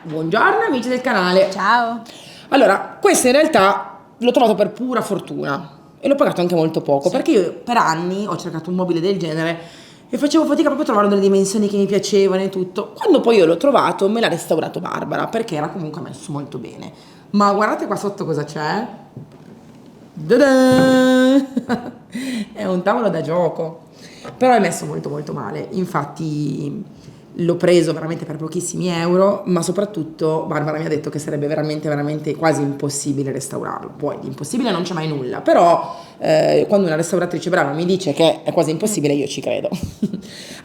Buongiorno amici del canale. Ciao. Allora, questo in realtà l'ho trovato per pura fortuna e l'ho pagato anche molto poco, perché io per anni ho cercato un mobile del genere e facevo fatica proprio a trovare delle dimensioni che mi piacevano e tutto. Quando poi io l'ho trovato me l'ha restaurato Barbara, perché era comunque messo molto bene. Ma guardate qua sotto cosa c'è. Ta-da! È un tavolo da gioco, però è messo molto molto male. Infatti l'ho preso veramente per pochissimi euro, ma soprattutto Barbara mi ha detto che sarebbe veramente veramente quasi impossibile restaurarlo. Poi di impossibile non c'è mai nulla, però quando una restauratrice brava mi dice che è quasi impossibile io ci credo.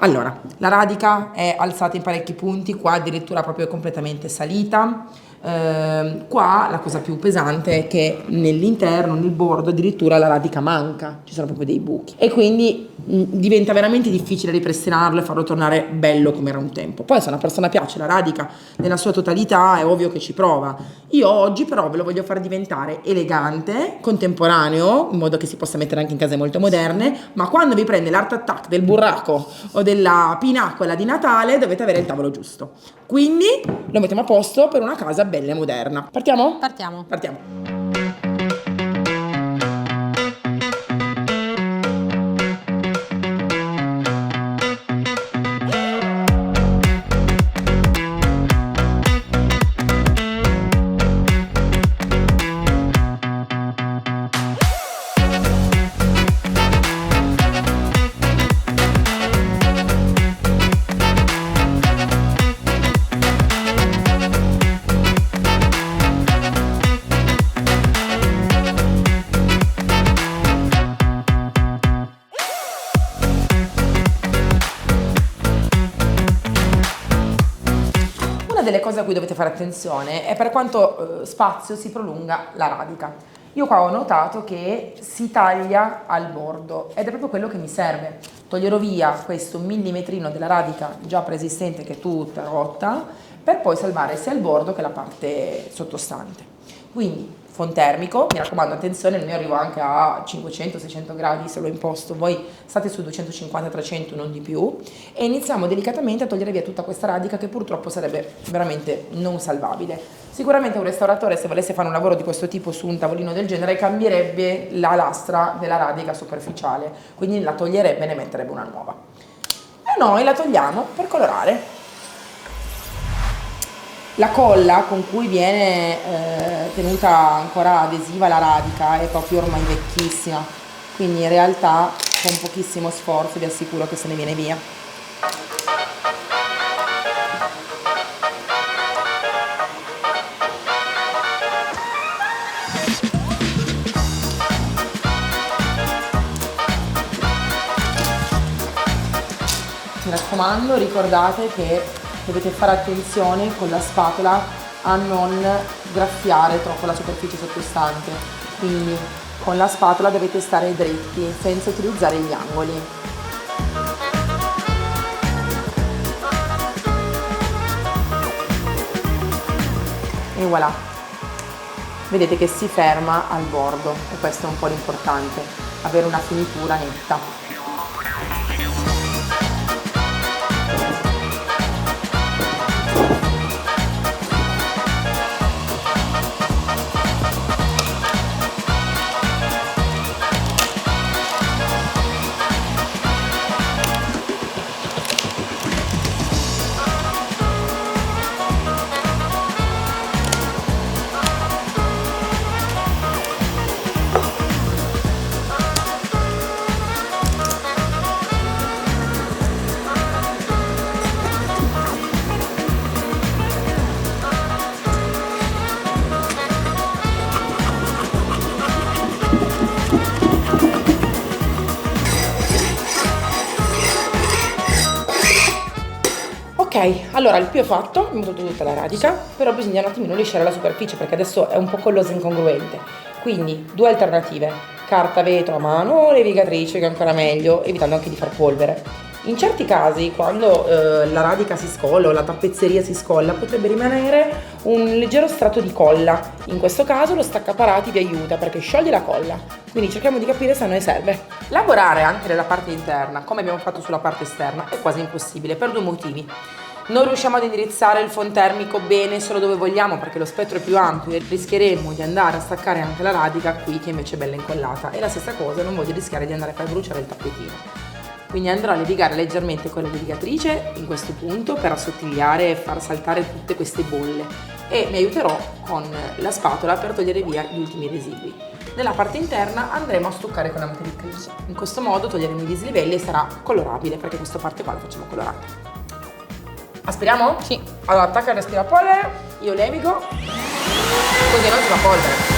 Allora, la radica è alzata in parecchi punti, qua addirittura proprio completamente salita. Qua la cosa più pesante è che nell'interno, nel bordo, addirittura la radica manca, ci sono proprio dei buchi e quindi diventa veramente difficile ripristinarlo e farlo tornare bello come era un tempo. Poi se una persona piace la radica nella sua totalità è ovvio che ci prova. Io oggi però ve lo voglio far diventare elegante, contemporaneo, in modo che si possa mettere anche in case molto moderne, ma quando vi prende l'art attack del burraco o della pinaccola di Natale dovete avere il tavolo giusto. Quindi lo mettiamo a posto per una casa bella e moderna. Partiamo? Partiamo. Partiamo. Delle cose a cui dovete fare attenzione è per quanto spazio si prolunga la radica. Io qua ho notato che si taglia al bordo ed è proprio quello che mi serve. Toglierò via questo millimetrino della radica già preesistente che è tutta rotta per poi salvare sia il bordo che la parte sottostante. Quindi fontermico, mi raccomando attenzione, il mio arriva anche a 500-600 gradi se l'ho imposto, voi state su 250-300 non di più e iniziamo delicatamente a togliere via tutta questa radica che purtroppo sarebbe veramente non salvabile. Sicuramente un restauratore se volesse fare un lavoro di questo tipo su un tavolino del genere cambierebbe la lastra della radica superficiale, quindi la toglierebbe e ne metterebbe una nuova. E noi la togliamo per colorare. La colla con cui viene tenuta ancora adesiva la radica è proprio ormai vecchissima, quindi in realtà con pochissimo sforzo vi assicuro che se ne viene via. Mi raccomando, ricordate che dovete fare attenzione con la spatola a non graffiare troppo la superficie sottostante, quindi con la spatola dovete stare dritti senza utilizzare gli angoli. E voilà, vedete che si ferma al bordo e questo è un po' l'importante, avere una finitura netta. Ok, allora il più è fatto, abbiamo tolto tutta la radica, però bisogna un attimino lisciare la superficie perché adesso è un po' collosa e incongruente. Quindi due alternative, carta vetro a mano o levigatrice che è ancora meglio, evitando anche di far polvere. In certi casi, quando la radica si scolla o la tappezzeria si scolla, potrebbe rimanere un leggero strato di colla. In questo caso lo staccaparati vi aiuta perché scioglie la colla. Quindi cerchiamo di capire se a noi serve. Lavorare anche nella parte interna, come abbiamo fatto sulla parte esterna, è quasi impossibile per due motivi. Non riusciamo ad indirizzare il phon termico bene solo dove vogliamo perché lo spettro è più ampio e rischieremmo di andare a staccare anche la radica qui che invece è bella incollata. E la stessa cosa, non voglio rischiare di andare a far bruciare il tappetino. Quindi andrò a levigare leggermente con la levigatrice in questo punto per assottigliare e far saltare tutte queste bolle e mi aiuterò con la spatola per togliere via gli ultimi residui. Nella parte interna andremo a stuccare con la materictrice. In questo modo toglieremo i dislivelli e sarà colorabile perché questa parte qua la facciamo colorata. Aspiriamo? Sì. Allora attacca il respirapolvere, io levigo, così non si fa polvere.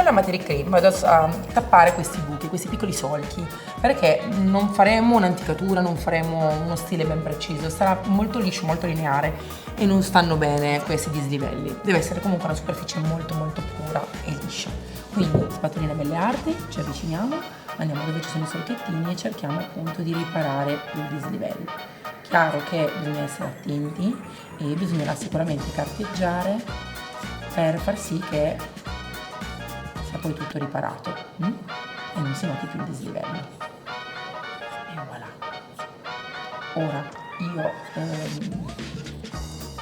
La Material Cream vado a tappare questi buchi, questi piccoli solchi, perché non faremo un'anticatura, non faremo uno stile ben preciso, sarà molto liscio, molto lineare e non stanno bene questi dislivelli. Deve essere comunque una superficie molto pura e liscia. Quindi spatolina belle arti, ci avviciniamo, andiamo dove ci sono i solchettini e cerchiamo appunto di riparare il dislivello. Chiaro che bisogna essere attenti e bisognerà sicuramente carteggiare per far sì che sia poi tutto riparato e non si noti più il dislivello. E voilà. Ora io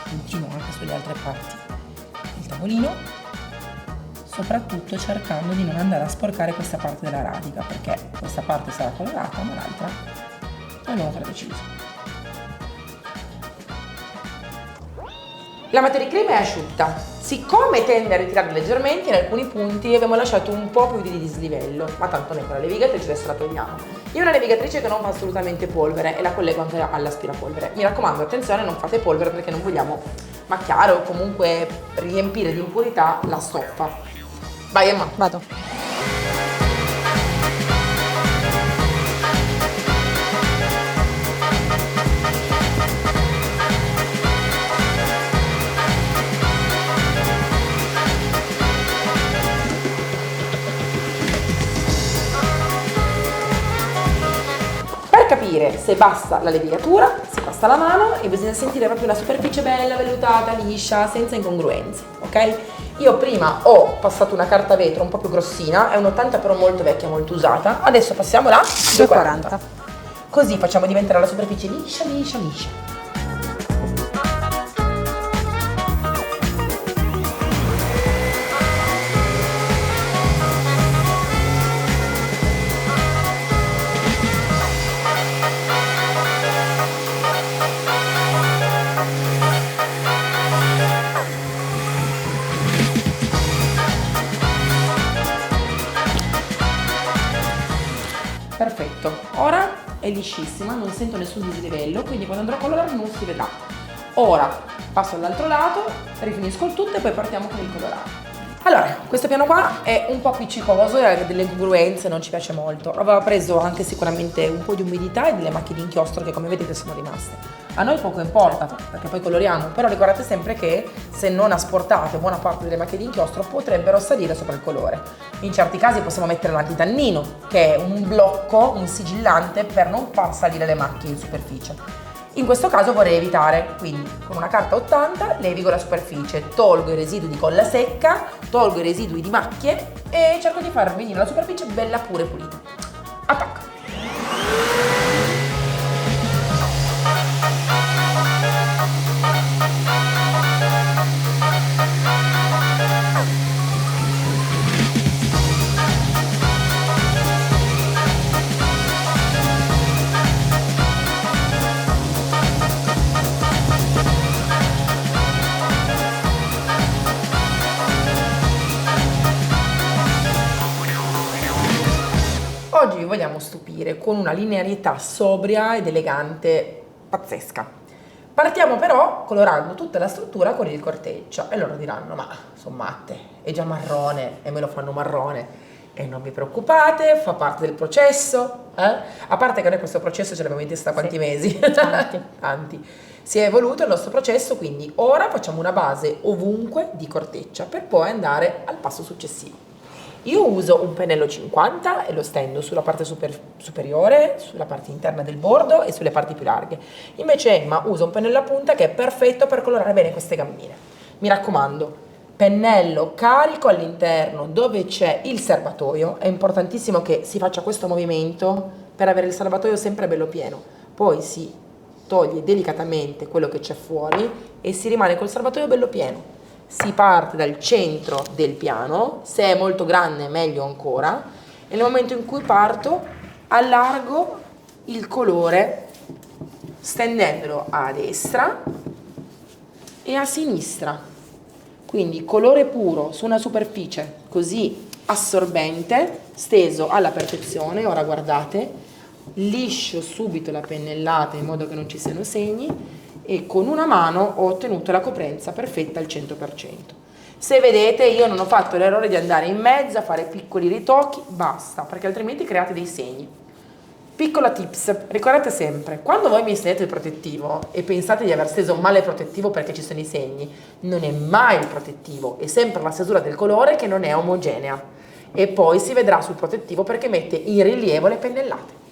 continuo anche sulle altre parti del tavolino, soprattutto cercando di non andare a sporcare questa parte della radica, perché questa parte sarà colorata ma l'altra dobbiamo fare deciso. La materia crema è asciutta, siccome tende a ritirare leggermente in alcuni punti abbiamo lasciato un po' più di dislivello, ma tanto noi con la levigatrice adesso la togliamo. Io ho una levigatrice che non fa assolutamente polvere e la collego anche all'aspirapolvere. Mi raccomando, attenzione, non fate polvere perché non vogliamo macchiare o comunque riempire di impurità la stoffa. Vai Emma. Vado. Per capire se basta la levigatura, si passa la mano e bisogna sentire proprio la superficie bella, vellutata, liscia, senza incongruenze, ok? Io prima ho passato una carta vetro un po' più grossina, è un 80 però molto vecchia, molto usata, adesso passiamo la 240. Così facciamo diventare la superficie liscia, liscia, liscia. Perfetto, ora è liscissima, non sento nessun dislivello, quindi quando andrò a colorare non si vedrà. Ora passo all'altro lato, rifinisco il tutto e poi partiamo con il colorato. Allora, questo piano qua è un po' appiccicoso e ha delle incongruenze, non ci piace molto. Aveva preso anche sicuramente un po' di umidità e delle macchie di inchiostro che come vedete sono rimaste. A noi poco importa perché poi coloriamo, però ricordate sempre che se non asportate buona parte delle macchie di inchiostro potrebbero salire sopra il colore. In certi casi possiamo mettere l'antitannino, che è un blocco, un sigillante per non far salire le macchie in superficie. In questo caso vorrei evitare, quindi con una carta 80 levigo la superficie, tolgo i residui di colla secca, tolgo i residui di macchie e cerco di far venire la superficie bella pure pulita. Attacco! Oggi vi vogliamo stupire con una linearità sobria ed elegante pazzesca. Partiamo però colorando tutta la struttura con il corteccia e loro diranno ma sono matte, è già marrone e me lo fanno marrone. E non vi preoccupate, fa parte del processo, a parte che noi questo processo ce l'abbiamo in testa quanti mesi? Tanti. Tanti. Si è evoluto il nostro processo, quindi ora facciamo una base ovunque di corteccia per poi andare al passo successivo. Io uso un pennello 50 e lo stendo sulla parte superiore, sulla parte interna del bordo e sulle parti più larghe. Invece Emma usa un pennello a punta che è perfetto per colorare bene queste gambine. Mi raccomando, pennello carico all'interno dove c'è il serbatoio. È importantissimo che si faccia questo movimento per avere il serbatoio sempre bello pieno. Poi si toglie delicatamente quello che c'è fuori e si rimane col serbatoio bello pieno. Si parte dal centro del piano, se è molto grande meglio ancora, e nel momento in cui parto allargo il colore stendendolo a destra e a sinistra, quindi colore puro su una superficie così assorbente, steso alla perfezione. Ora guardate, liscio subito la pennellata in modo che non ci siano segni e con una mano ho ottenuto la coprenza perfetta al 100%. Se vedete, io non ho fatto l'errore di andare in mezzo a fare piccoli ritocchi, basta, perché altrimenti create dei segni. Piccola tips, ricordate sempre, quando voi mi stendete il protettivo e pensate di aver steso male il protettivo perché ci sono i segni, non è mai il protettivo, è sempre la stesura del colore che non è omogenea e poi si vedrà sul protettivo perché mette in rilievo le pennellate.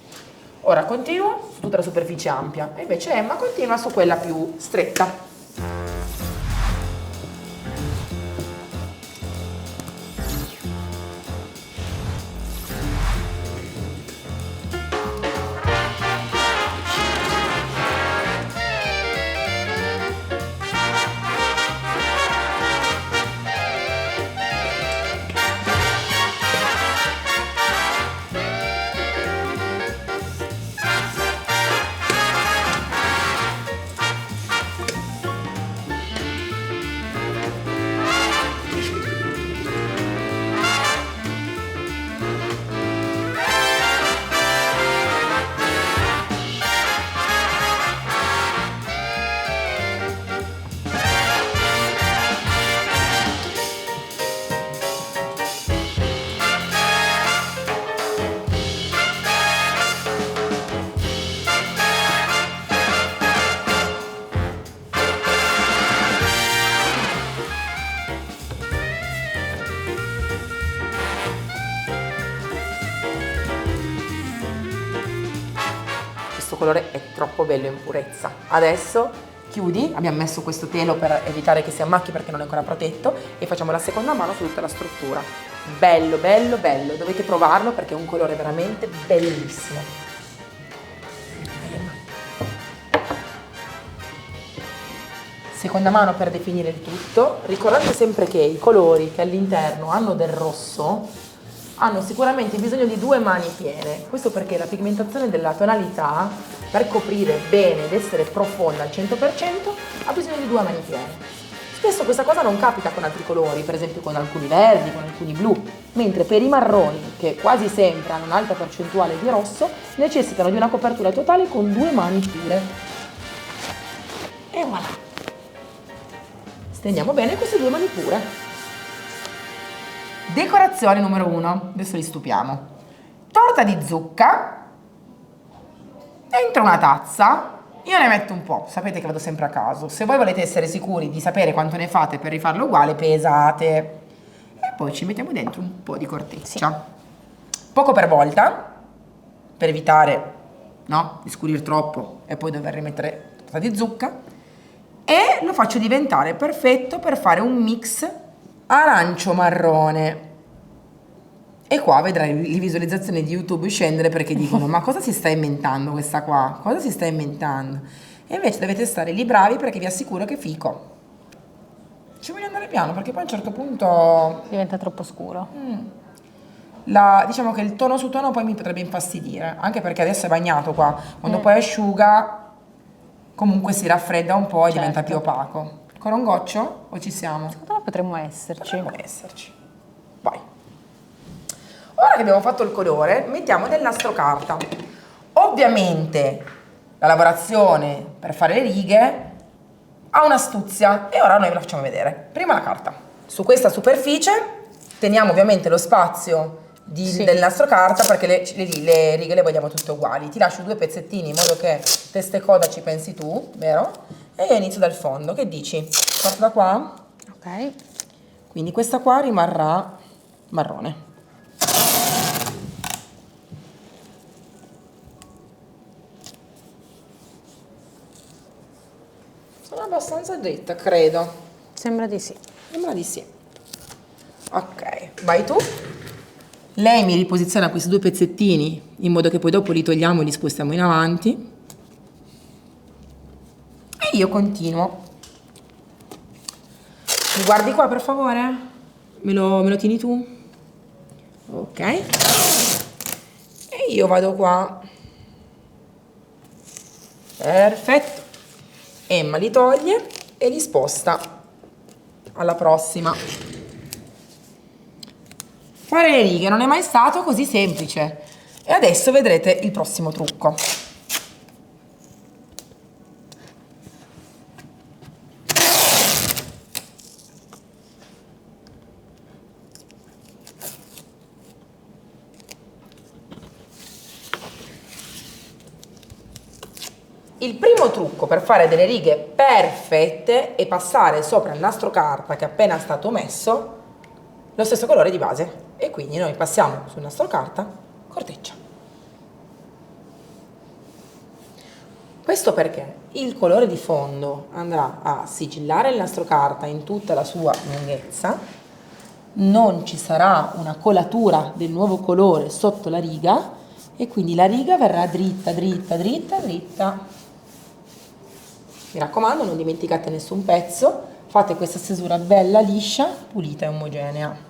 Ora continuo su tutta la superficie ampia e invece Emma continua su quella più stretta. Questo colore è troppo bello in purezza. Adesso chiudi, abbiamo messo questo telo per evitare che si ammacchi perché non è ancora protetto e facciamo la seconda mano su tutta la struttura. Bello, bello, bello, dovete provarlo perché è un colore veramente bellissimo. Seconda mano per definire il tutto. Ricordate sempre che i colori che all'interno hanno del rosso hanno sicuramente bisogno di 2 mani piene. Questo perché la pigmentazione della tonalità, per coprire bene ed essere profonda al 100%, ha bisogno di 2 mani piene. Spesso questa cosa non capita con altri colori, per esempio con alcuni verdi, con alcuni blu, mentre per i marroni, che quasi sempre hanno un'alta percentuale di rosso, necessitano di una copertura totale con 2 mani pure. E voilà! Stendiamo bene queste 2 mani pure. Decorazione numero 1, adesso li stupiamo. Torta di zucca, dentro una tazza, io ne metto un po', sapete che vado sempre a caso. Se voi volete essere sicuri di sapere quanto ne fate per rifarlo uguale, pesate. E poi ci mettiamo dentro un po' di corteccia. Poco per volta, per evitare, no, di scurir troppo e poi dover rimettere torta di zucca. E lo faccio diventare perfetto per fare un mix arancio-marrone. E qua vedrai le visualizzazioni di YouTube scendere perché dicono ma cosa si sta inventando questa qua? Cosa si sta inventando? E invece dovete stare lì bravi perché vi assicuro che fico. Ci voglio andare piano perché poi a un certo punto diventa troppo scuro. Diciamo che il tono su tono poi mi potrebbe infastidire, anche perché adesso è bagnato qua, quando poi asciuga comunque si raffredda un po' e diventa più opaco. Ancora un goccio o ci siamo? Secondo me potremmo esserci. Potremmo esserci. Vai. Ora che abbiamo fatto il colore, mettiamo del nastro carta. Ovviamente la lavorazione per fare le righe ha un'astuzia e ora noi ve la facciamo vedere. Prima la carta. Su questa superficie teniamo ovviamente lo spazio Sì. del nastro carta, perché le righe le vogliamo tutte uguali. Ti lascio 2 pezzettini in modo che testa e coda ci pensi tu, vero? E io inizio dal fondo, che dici? Parto da qua? Ok. Quindi questa qua rimarrà marrone. Sono abbastanza dritta, credo. Sembra di sì. Sembra di sì. Ok, vai tu. Lei mi riposiziona questi 2 pezzettini in modo che poi dopo li togliamo e li spostiamo in avanti. E io continuo. Mi guardi qua per favore? Me lo tieni tu? Ok. E io vado qua. Perfetto. Emma li toglie e li sposta. Alla prossima. Fare le righe non è mai stato così semplice. E adesso vedrete il prossimo trucco. Il primo trucco per fare delle righe perfette è passare sopra il nastro carta che è appena stato messo lo stesso colore di base, e quindi noi passiamo sul nastro carta corteccia. Questo perché il colore di fondo andrà a sigillare il nastro carta in tutta la sua lunghezza, non ci sarà una colatura del nuovo colore sotto la riga e quindi la riga verrà dritta, dritta, dritta, dritta. Mi raccomando, non dimenticate nessun pezzo, fate questa stesura bella liscia, pulita e omogenea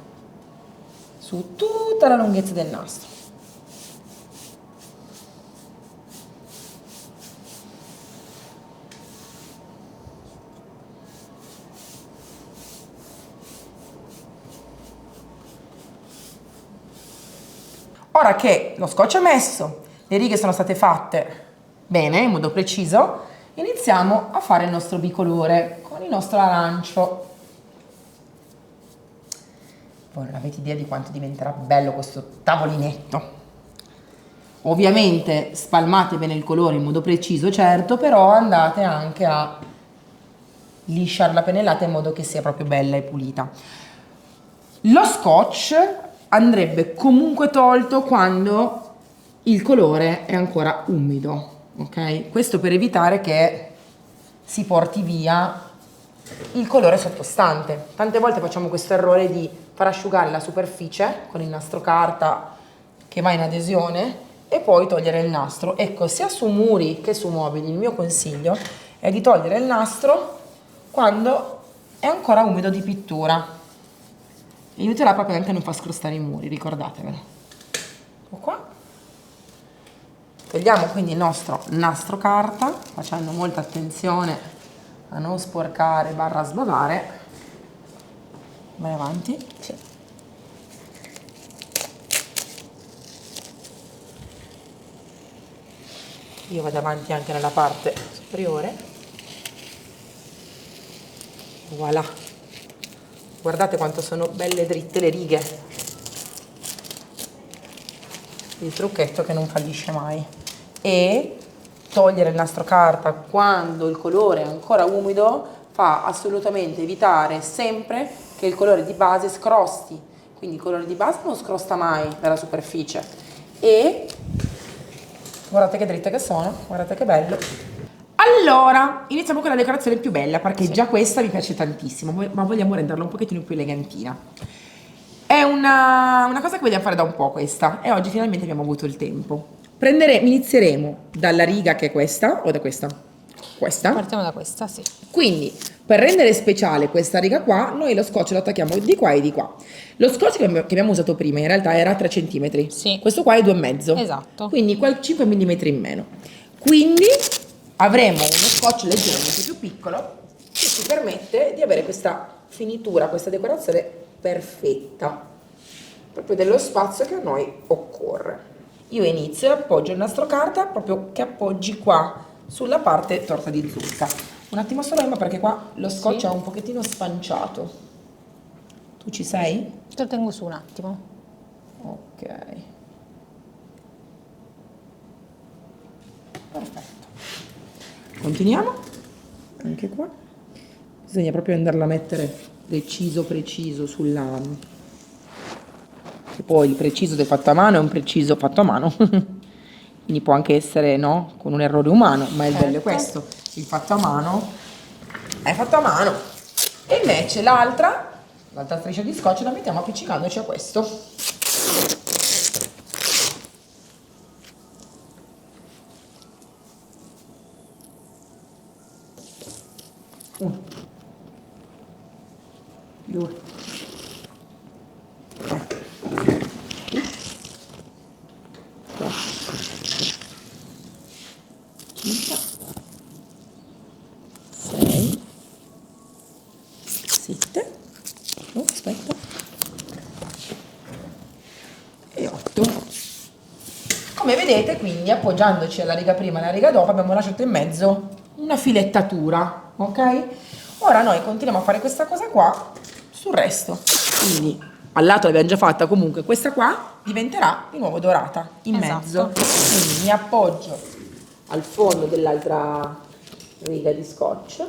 su tutta la lunghezza del nastro. Ora che lo scotch è messo, le righe sono state fatte bene, in modo preciso, iniziamo a fare il nostro bicolore con il nostro arancio. Voi non avete idea di quanto diventerà bello questo tavolinetto. Ovviamente spalmate bene il colore in modo preciso, certo, però andate anche a lisciare la pennellata in modo che sia proprio bella e pulita. Lo scotch andrebbe comunque tolto quando il colore è ancora umido, ok? Questo per evitare che si porti via il colore sottostante. Tante volte facciamo questo errore di far asciugare la superficie con il nastro carta che va in adesione e poi togliere il nastro. Ecco, sia su muri che su mobili il mio consiglio è di togliere il nastro quando è ancora umido di pittura. Aiuterà proprio anche a non far scrostare i muri, ricordatevelo. Ecco qua. Togliamo quindi il nostro nastro carta, facendo molta attenzione a non sporcare barra sbavare. Vai avanti. Sì. Io vado avanti anche nella parte superiore. Voilà. Guardate quanto sono belle dritte le righe. Il trucchetto che non fallisce mai. E togliere il nastro carta quando il colore è ancora umido fa assolutamente evitare sempre che il colore di base scrosti. Quindi il colore di base non scrosta mai dalla superficie. E guardate che dritte che sono, guardate che bello. Allora, iniziamo con la decorazione più bella, perché già questa mi piace tantissimo, ma vogliamo renderla un pochettino più elegantina. È una cosa che vogliamo fare da un po' questa, e oggi finalmente abbiamo avuto il tempo. Inizieremo dalla riga che è questa, o da questa? Questa. Partiamo da questa, sì. Quindi, per rendere speciale questa riga qua, noi lo scotch lo attacchiamo di qua e di qua. Lo scotch che abbiamo usato prima in realtà era 3 cm. Sì. Questo qua è 2,5. Esatto. Quindi 5 mm in meno. Quindi avremo uno scotch leggermente più piccolo che ci permette di avere questa finitura, questa decorazione perfetta, proprio dello spazio che a noi occorre. Io inizio e appoggio il nastro carta proprio che appoggi qua sulla parte torta di zucca. Un attimo solo Emma, perché qua lo scotch Sì. è un pochettino spanciato. Tu ci sei? Te lo tengo su un attimo. Ok, perfetto. Continuiamo anche qua. Bisogna proprio andarla a mettere preciso sulla, che poi il preciso del fatto a mano è un preciso fatto a mano. Quindi può anche essere, no, con un errore umano, ma il bello è questo, il fatto a mano è fatto a mano. E invece l'altra striscia di scotch la mettiamo appiccicandoci a questo. Uno, due, tre, quattro, cinque, sei, sette, oh, aspetta, e 8. Come vedete, quindi appoggiandoci alla riga prima e alla riga dopo abbiamo lasciato in mezzo una filettatura, ok? Ora noi continuiamo a fare questa cosa qua sul resto, quindi al lato l'abbiamo già fatta, comunque questa qua diventerà di nuovo dorata in mezzo, quindi mi appoggio al fondo dell'altra riga di scotch,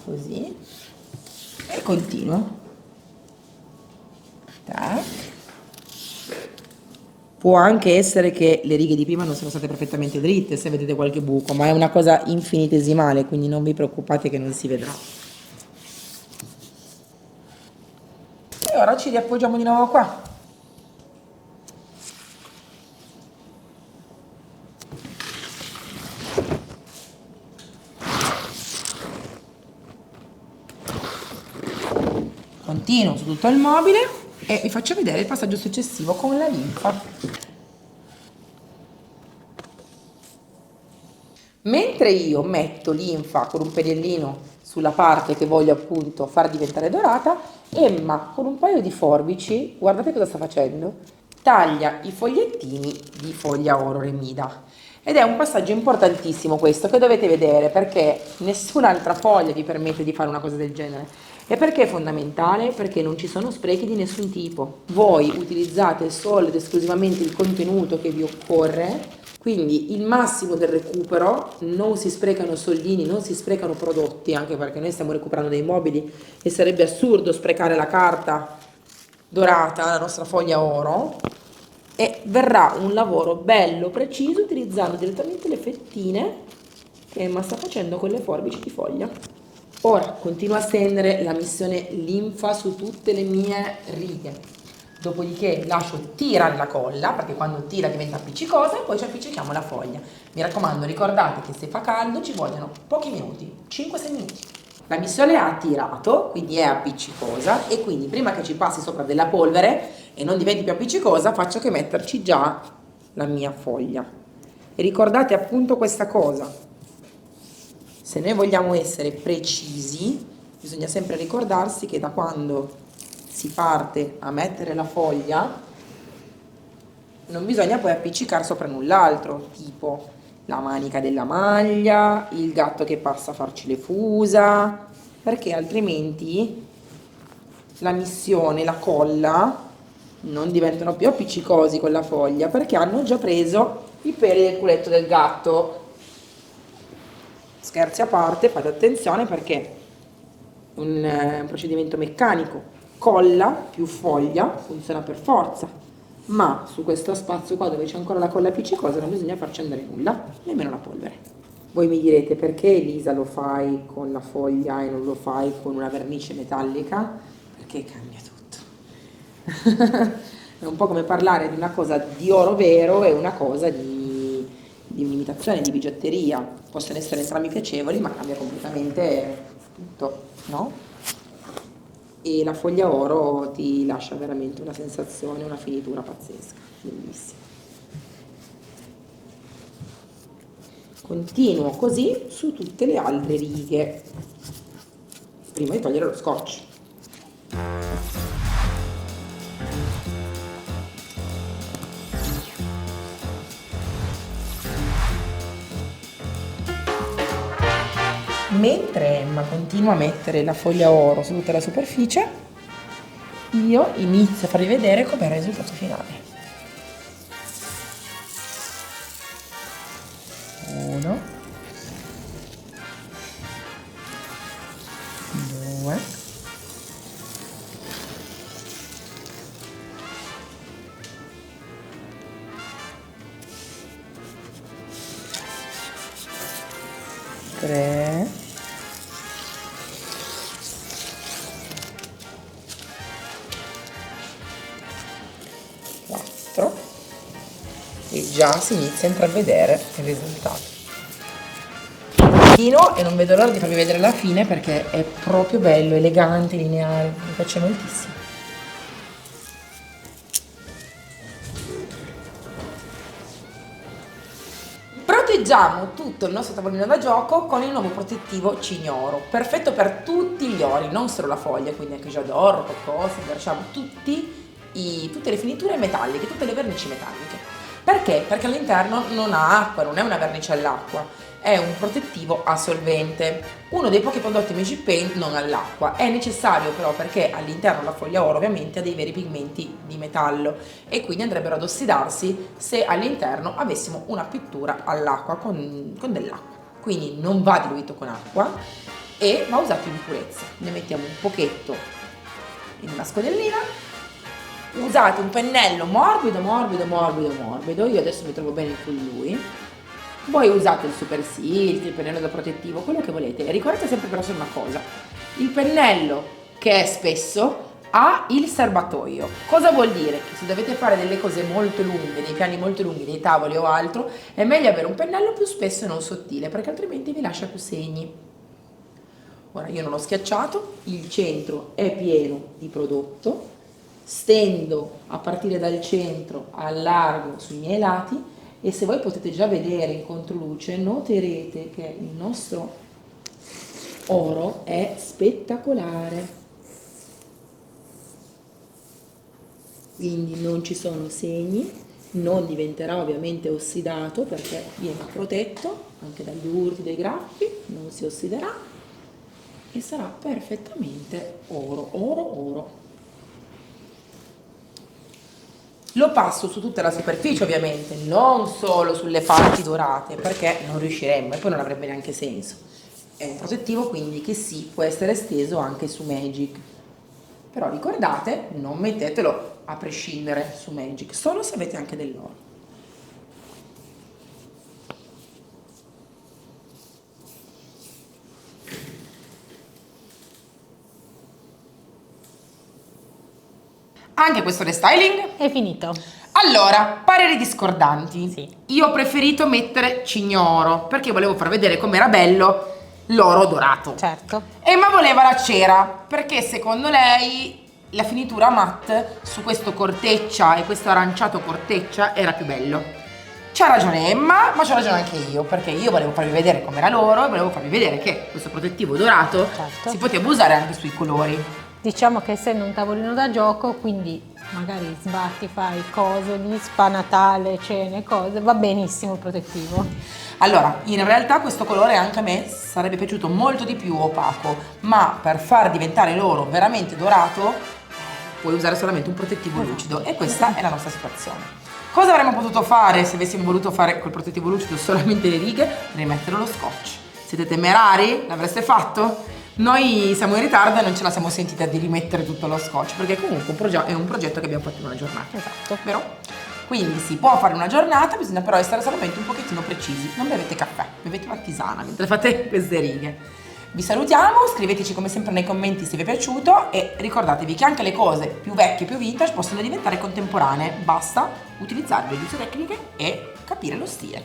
così, e continuo. Tac. Può anche essere che le righe di prima non sono state perfettamente dritte, se vedete qualche buco, ma è una cosa infinitesimale, quindi non vi preoccupate che non si vedrà. E ora ci riappoggiamo di nuovo qua. Continuo su tutto il mobile e vi faccio vedere il passaggio successivo con la linfa. Mentre io metto linfa con un pennellino sulla parte che voglio appunto far diventare dorata, Emma con un paio di forbici, guardate cosa sta facendo, taglia i fogliettini di foglia oro remida. Ed è un passaggio importantissimo questo che dovete vedere, perché nessun'altra foglia vi permette di fare una cosa del genere. E perché è fondamentale? Perché non ci sono sprechi di nessun tipo. Voi utilizzate solo ed esclusivamente il contenuto che vi occorre, quindi il massimo del recupero, non si sprecano soldini, non si sprecano prodotti, anche perché noi stiamo recuperando dei mobili e sarebbe assurdo sprecare la carta dorata, la nostra foglia oro, e verrà un lavoro bello, preciso, utilizzando direttamente le fettine che Emma sta facendo con le forbici di foglia. Ora continuo a stendere la missione linfa su tutte le mie righe. Dopodiché lascio tirare la colla, perché quando tira diventa appiccicosa, e poi ci appiccichiamo la foglia. Mi raccomando, ricordate che se fa caldo ci vogliono pochi minuti, 5-6 minuti. La missione ha tirato, quindi è appiccicosa, e quindi prima che ci passi sopra della polvere e non diventi più appiccicosa, faccio che metterci già la mia foglia. E ricordate appunto questa cosa: se noi vogliamo essere precisi, bisogna sempre ricordarsi che da quando si parte a mettere la foglia non bisogna poi appiccicare sopra null'altro, tipo la manica della maglia, il gatto che passa a farci le fusa, perché altrimenti la missione, la colla, non diventano più appiccicosi con la foglia, perché hanno già preso i peli del culetto del gatto. Scherzi a parte, fate attenzione perché un procedimento meccanico, colla più foglia, funziona per forza, ma su questo spazio qua dove c'è ancora la colla appiccicosa non bisogna farci andare nulla, nemmeno la polvere. Voi mi direte: perché Elisa lo fai con la foglia e non lo fai con una vernice metallica? Perché cambia tutto. È un po' come parlare di una cosa di oro vero e una cosa di un'imitazione, di bigiotteria. Possono essere entrambi piacevoli, ma cambia completamente tutto, no? E la foglia oro ti lascia veramente una sensazione, una finitura pazzesca, bellissima. Continuo così su tutte le altre righe, prima di togliere lo scotch. Mentre Emma continua a mettere la foglia oro su tutta la superficie, io inizio a farvi vedere com'è il risultato finale. 1, 2, 3, 4 e già si inizia a intravedere il risultato. E non vedo l'ora di farvi vedere la fine perché è proprio bello, elegante, lineare, mi piace moltissimo. Proteggiamo tutto il nostro tavolino da gioco con il nuovo protettivo Cignoro, perfetto per tutti gli ori, non solo la foglia, quindi anche J'adore, Cocos, facciamo tutte le finiture metalliche, tutte le vernici metalliche. Perché? Perché all'interno non ha acqua, non è una vernice all'acqua, è un protettivo a solvente. Uno dei pochi prodotti Magic Paint non ha l'acqua, è necessario però perché all'interno la foglia oro ovviamente ha dei veri pigmenti di metallo e quindi andrebbero ad ossidarsi se all'interno avessimo una pittura all'acqua con dell'acqua. Quindi non va diluito con acqua e va usato in purezza. Ne mettiamo un pochetto in una scodellina. Usate un pennello morbido, io adesso mi trovo bene con lui. Voi usate il super silk, il pennello da protettivo, quello che volete. Ricordate sempre però solo una cosa: il pennello che è spesso ha il serbatoio. Cosa vuol dire? Che se dovete fare delle cose molto lunghe, dei piani molto lunghi, dei tavoli o altro, è meglio avere un pennello più spesso e non sottile, perché altrimenti vi lascia più segni. Ora io non l'ho schiacciato, il centro è pieno di prodotto, stendo a partire dal centro al largo sui miei lati e se voi potete già vedere in controluce noterete che il nostro oro è spettacolare, quindi non ci sono segni, non diventerà ovviamente ossidato perché viene protetto anche dagli urti, dai graffi, non si ossiderà e sarà perfettamente oro. Lo passo su tutta la superficie ovviamente, non solo sulle parti dorate, perché non riusciremmo e poi non avrebbe neanche senso. È un protettivo quindi che sì, può essere esteso anche su Magic. Però ricordate, non mettetelo a prescindere su Magic, solo se avete anche dell'oro. Anche questo restyling È finito. Allora, pareri discordanti. Sì. Io ho preferito mettere Cignoro perché volevo far vedere com'era bello l'oro dorato. Certo. Emma voleva la cera perché secondo lei la finitura matte su questo corteccia e questo aranciato corteccia era più bello. C'ha ragione Emma, ma c'ho ragione anche io perché io volevo farvi vedere com'era l'oro e volevo farvi vedere che questo protettivo dorato Certo. si poteva usare anche sui colori. Diciamo che essendo un tavolino da gioco, quindi magari sbatti, fai cose di spa, Natale, cene, cose, va benissimo il protettivo. Allora, in realtà questo colore anche a me sarebbe piaciuto molto di più opaco, ma per far diventare l'oro veramente dorato puoi usare solamente un protettivo lucido e questa è la nostra situazione. Cosa avremmo potuto fare se avessimo voluto fare col protettivo lucido solamente le righe? Rimettere lo scotch. Siete temerari? L'avreste fatto? Noi siamo in ritardo e non ce la siamo sentita di rimettere tutto lo scotch perché comunque è un progetto che abbiamo fatto in una giornata. Esatto. Vero? Quindi si può fare una giornata, bisogna però essere solamente un pochettino precisi. Non bevete caffè, bevete una tisana mentre fate queste righe. Vi salutiamo, scriveteci come sempre nei commenti se vi è piaciuto e ricordatevi che anche le cose più vecchie, più vintage possono diventare contemporanee. Basta utilizzare le giuste tecniche e capire lo stile.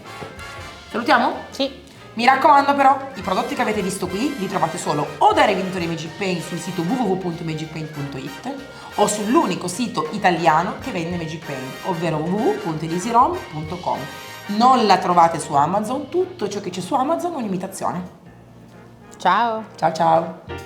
Salutiamo? Sì. Mi raccomando però, i prodotti che avete visto qui li trovate solo o dai rivenditori Magic Paint sul sito www.magicpaint.it o sull'unico sito italiano che vende Magic Paint, ovvero www.easyrom.com. Non la trovate su Amazon, tutto ciò che c'è su Amazon è un'imitazione. Ciao. Ciao ciao!